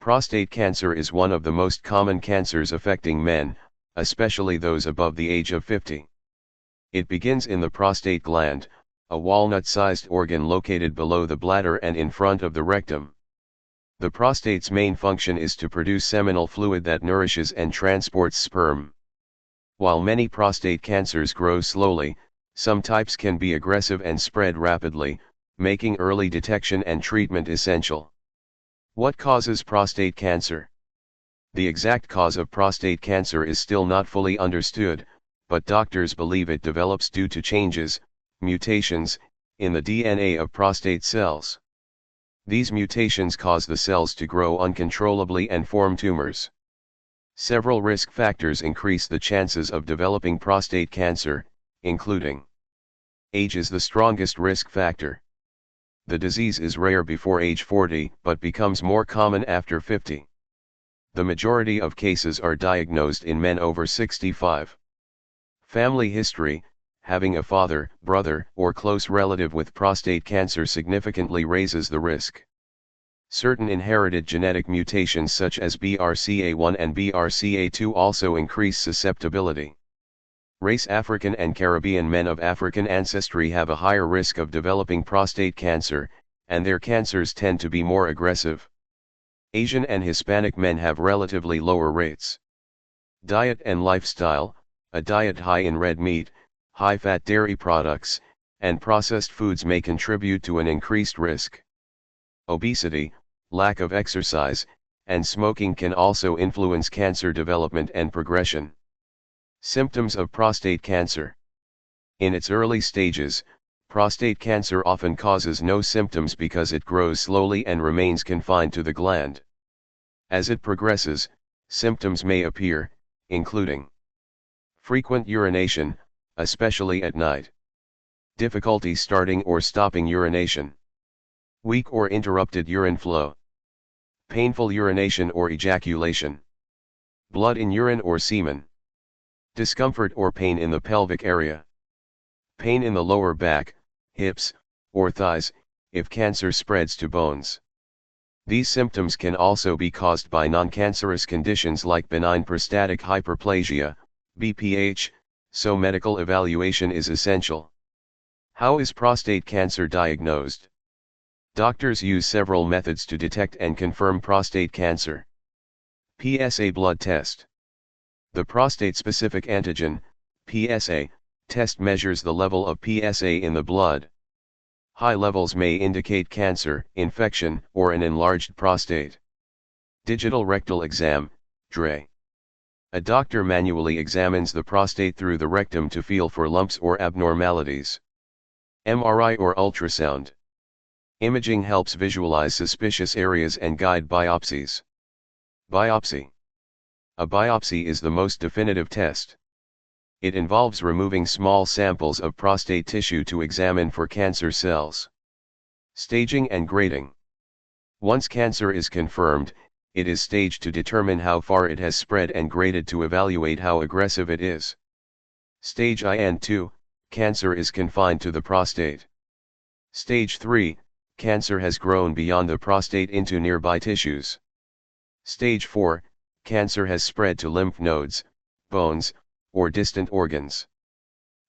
Prostate cancer is one of the most common cancers affecting men, especially those above the age of 50. It begins in the prostate gland, a walnut-sized organ located below the bladder and in front of the rectum. The prostate's main function is to produce seminal fluid that nourishes and transports sperm. While many prostate cancers grow slowly, some types can be aggressive and spread rapidly, making early detection and treatment essential. What causes prostate cancer? The exact cause of prostate cancer is still not fully understood, but doctors believe it develops due to changes, mutations, in the DNA of prostate cells. These mutations cause the cells to grow uncontrollably and form tumors. Several risk factors increase the chances of developing prostate cancer, including: age is the strongest risk factor. The disease is rare before age 40 but becomes more common after 50. The majority of cases are diagnosed in men over 65. Family history: having a father, brother, or close relative with prostate cancer significantly raises the risk. Certain inherited genetic mutations such as BRCA1 and BRCA2 also increase susceptibility. Race: African and Caribbean men of African ancestry have a higher risk of developing prostate cancer, and their cancers tend to be more aggressive. Asian and Hispanic men have relatively lower rates. Diet and lifestyle: a diet high in red meat, high-fat dairy products, and processed foods may contribute to an increased risk. Obesity, lack of exercise, and smoking can also influence cancer development and progression. Symptoms of prostate cancer. In its early stages, prostate cancer often causes no symptoms because it grows slowly and remains confined to the gland. As it progresses, symptoms may appear, including frequent urination, especially at night. Difficulty starting or stopping urination. Weak or interrupted urine flow. Painful urination or ejaculation. Blood in urine or semen. Discomfort or pain in the pelvic area. Pain in the lower back, hips, or thighs, if cancer spreads to bones. These symptoms can also be caused by non-cancerous conditions like benign prostatic hyperplasia, BPH, so medical evaluation is essential. How is prostate cancer diagnosed? Doctors use several methods to detect and confirm prostate cancer. PSA blood test. The prostate-specific antigen, PSA, test measures the level of PSA in the blood. High levels may indicate cancer, infection, or an enlarged prostate. Digital rectal exam, DRE. A doctor manually examines the prostate through the rectum to feel for lumps or abnormalities. MRI or ultrasound. Imaging helps visualize suspicious areas and guide biopsies. Biopsy. A biopsy is the most definitive test. It involves removing small samples of prostate tissue to examine for cancer cells. Staging and grading. Once cancer is confirmed, it is staged to determine how far it has spread and graded to evaluate how aggressive it is. Stage I and II, cancer is confined to the prostate. Stage 3, cancer has grown beyond the prostate into nearby tissues. Stage 4, cancer has spread to lymph nodes, bones, or distant organs.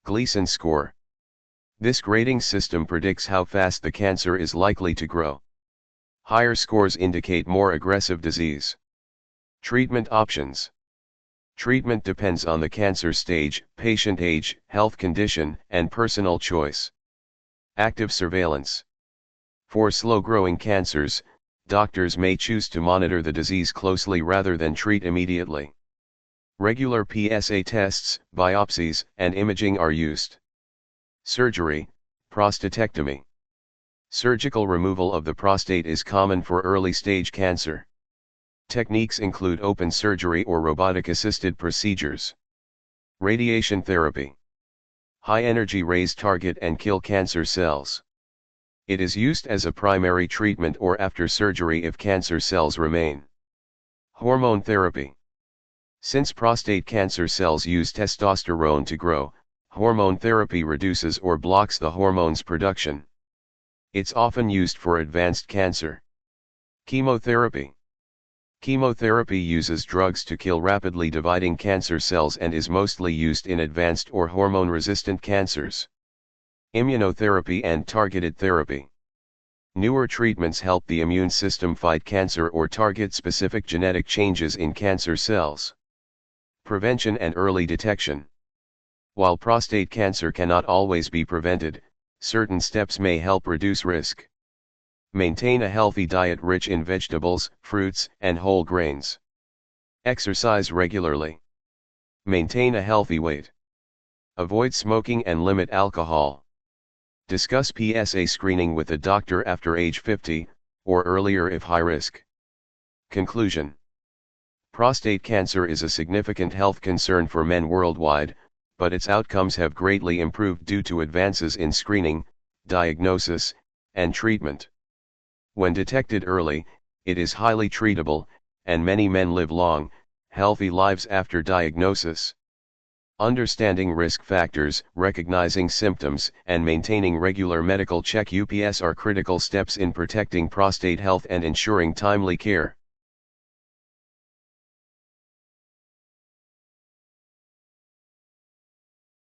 Gleason score. This grading system predicts how fast the cancer is likely to grow. Higher scores indicate more aggressive disease. Treatment options. Treatment depends on the cancer stage, patient age, health condition, and personal choice. Active surveillance. For slow-growing cancers, doctors may choose to monitor the disease closely rather than treat immediately. Regular PSA tests, biopsies, and imaging are used. Surgery, prostatectomy. Surgical removal of the prostate is common for early-stage cancer. Techniques include open surgery or robotic-assisted procedures. Radiation therapy. High-energy rays target and kill cancer cells. It is used as a primary treatment or after surgery if cancer cells remain. Hormone therapy. Since prostate cancer cells use testosterone to grow, hormone therapy reduces or blocks the hormone's production. It's often used for advanced cancer. Chemotherapy. Chemotherapy uses drugs to kill rapidly dividing cancer cells and is mostly used in advanced or hormone-resistant cancers. Immunotherapy and targeted therapy. Newer treatments help the immune system fight cancer or target specific genetic changes in cancer cells. Prevention and early detection. While prostate cancer cannot always be prevented, certain steps may help reduce risk. Maintain a healthy diet rich in vegetables, fruits, and whole grains. Exercise regularly. Maintain a healthy weight. Avoid smoking and limit alcohol. Discuss PSA screening with a doctor after age 50, or earlier if high risk. Conclusion. Prostate cancer is a significant health concern for men worldwide, but its outcomes have greatly improved due to advances in screening, diagnosis, and treatment. When detected early, it is highly treatable, and many men live long, healthy lives after diagnosis. Understanding risk factors, recognizing symptoms, and maintaining regular medical check-ups are critical steps in protecting prostate health and ensuring timely care.